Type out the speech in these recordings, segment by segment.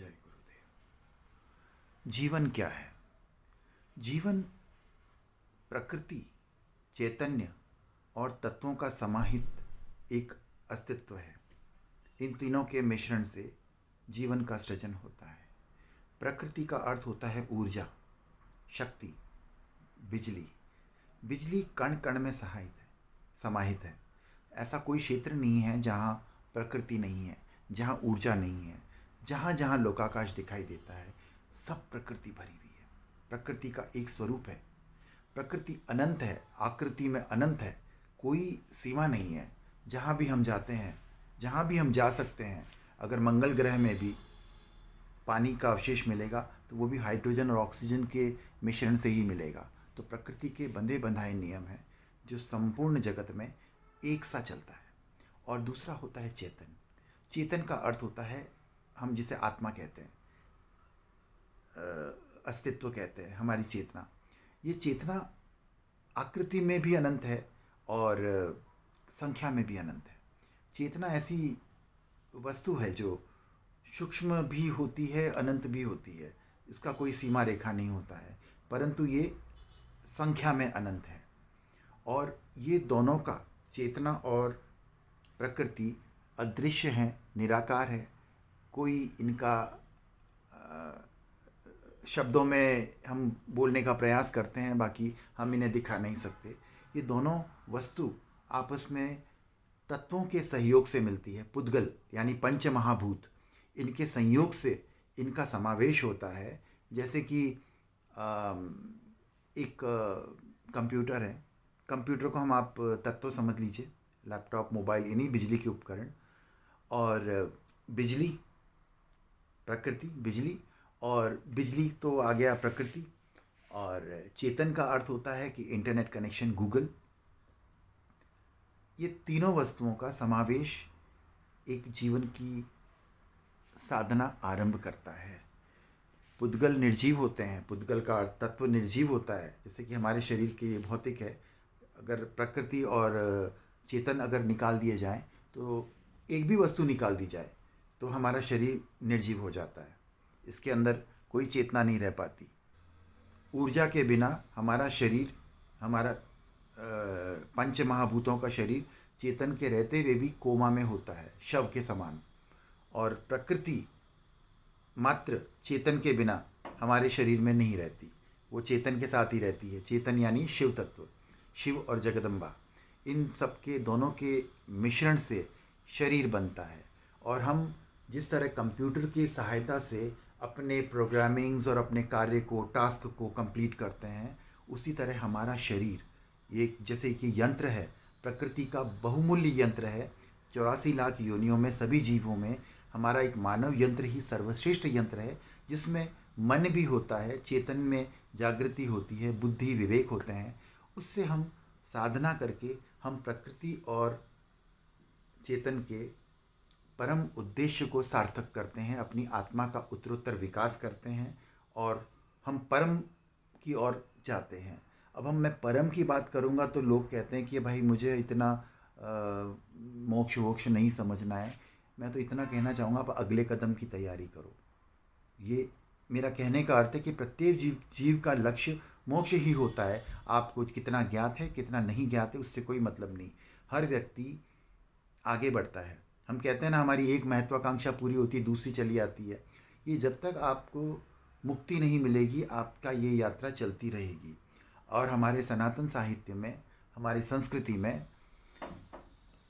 जय गुरुदेव। जीवन क्या है? जीवन प्रकृति, चैतन्य और तत्वों का समाहित एक अस्तित्व है। इन तीनों के मिश्रण से जीवन का सृजन होता है। प्रकृति का अर्थ होता है ऊर्जा, शक्ति, बिजली। बिजली कण कण में समाहित है। ऐसा कोई क्षेत्र नहीं है जहाँ प्रकृति नहीं है, जहाँ ऊर्जा नहीं है। जहाँ जहाँ लोकाकाश दिखाई देता है, सब प्रकृति भरी हुई है। प्रकृति का एक स्वरूप है। प्रकृति अनंत है, आकृति में अनंत है, कोई सीमा नहीं है। जहाँ भी हम जाते हैं, जहाँ भी हम जा सकते हैं, अगर मंगल ग्रह में भी पानी का अवशेष मिलेगा तो वो भी हाइड्रोजन और ऑक्सीजन के मिश्रण से ही मिलेगा। तो प्रकृति के बंधे बंधाए नियम हैं जो संपूर्ण जगत में एक सा चलता है। और दूसरा होता है चेतन। चेतन का अर्थ होता है, हम जिसे आत्मा कहते हैं, अस्तित्व कहते हैं, हमारी चेतना। ये चेतना आकृति में भी अनंत है और संख्या में भी अनंत है। चेतना ऐसी वस्तु है जो सूक्ष्म भी होती है, अनंत भी होती है। इसका कोई सीमा रेखा नहीं होता है, परंतु ये संख्या में अनंत है। और ये दोनों का, चेतना और प्रकृति, अदृश्य हैं, निराकार है। कोई इनका शब्दों में हम बोलने का प्रयास करते हैं, बाकी हम इन्हें दिखा नहीं सकते। ये दोनों वस्तु आपस में तत्वों के सहयोग से मिलती है। पुद्गल यानी पंच महाभूत, इनके संयोग से इनका समावेश होता है। जैसे कि एक कंप्यूटर है। कंप्यूटर को हम आप तत्व समझ लीजिए, लैपटॉप, मोबाइल, इन्हीं बिजली के उपकरण। और बिजली प्रकृति, बिजली, और बिजली तो आ गया प्रकृति। और चेतन का अर्थ होता है कि इंटरनेट कनेक्शन, गूगल। ये तीनों वस्तुओं का समावेश एक जीवन की साधना आरंभ करता है। पुद्गल निर्जीव होते हैं। पुद्गल का अर्थ तत्व निर्जीव होता है। जैसे कि हमारे शरीर के, ये भौतिक है, अगर प्रकृति और चेतन अगर निकाल दिए जाएं, तो एक भी वस्तु निकाल दी जाए तो हमारा शरीर निर्जीव हो जाता है। इसके अंदर कोई चेतना नहीं रह पाती। ऊर्जा के बिना हमारा शरीर, हमारा पंच महाभूतों का शरीर चेतन के रहते हुए भी कोमा में होता है, शव के समान। और प्रकृति मात्र चेतन के बिना हमारे शरीर में नहीं रहती, वो चेतन के साथ ही रहती है। चेतन यानी शिव तत्व, शिव और जगदम्बा, इन सब के दोनों के मिश्रण से शरीर बनता है। और हम जिस तरह कंप्यूटर की सहायता से अपने प्रोग्रामिंग्स और अपने कार्य को, टास्क को कंप्लीट करते हैं, उसी तरह हमारा शरीर ये जैसे कि यंत्र है, प्रकृति का बहुमूल्य यंत्र है। 84 लाख योनियों में, सभी जीवों में हमारा एक मानव यंत्र ही सर्वश्रेष्ठ यंत्र है, जिसमें मन भी होता है, चेतन में जागृति होती है, बुद्धि, विवेक होते हैं। उससे हम साधना करके हम प्रकृति और चेतन के परम उद्देश्य को सार्थक करते हैं, अपनी आत्मा का उत्तरोत्तर विकास करते हैं और हम परम की ओर जाते हैं। अब मैं परम की बात करूँगा तो लोग कहते हैं कि भाई मुझे इतना मोक्ष वोक्ष नहीं समझना है। मैं तो इतना कहना चाहूँगा, आप अगले कदम की तैयारी करो। ये मेरा कहने का अर्थ है कि प्रत्येक जीव का लक्ष्य मोक्ष ही होता है। आपको कितना ज्ञात है, कितना नहीं ज्ञात है, उससे कोई मतलब नहीं। हर व्यक्ति आगे बढ़ता है। हम कहते हैं ना, हमारी एक महत्वाकांक्षा पूरी होती है, दूसरी चली आती है। ये जब तक आपको मुक्ति नहीं मिलेगी, आपका ये यात्रा चलती रहेगी। और हमारे सनातन साहित्य में, हमारी संस्कृति में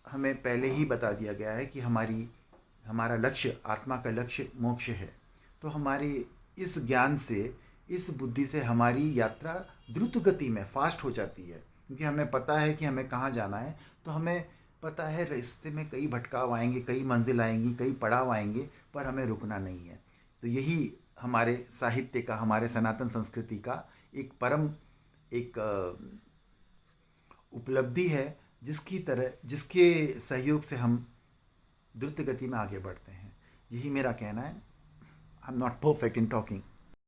हमें पहले ही बता दिया गया है कि हमारा लक्ष्य, आत्मा का लक्ष्य मोक्ष है। तो हमारे इस ज्ञान से, इस बुद्धि से हमारी यात्रा द्रुत गति में फास्ट हो जाती है, क्योंकि हमें पता है कि हमें कहाँ जाना है। तो हमें पता है रास्ते में कई भटकाव आएंगे, कई मंजिल आएंगी, कई पड़ाव आएंगे, पर हमें रुकना नहीं है। तो यही हमारे साहित्य का, हमारे सनातन संस्कृति का एक परम उपलब्धि है, जिसके सहयोग से हम द्रुत गति में आगे बढ़ते हैं। यही मेरा कहना है। I am not perfect in talking.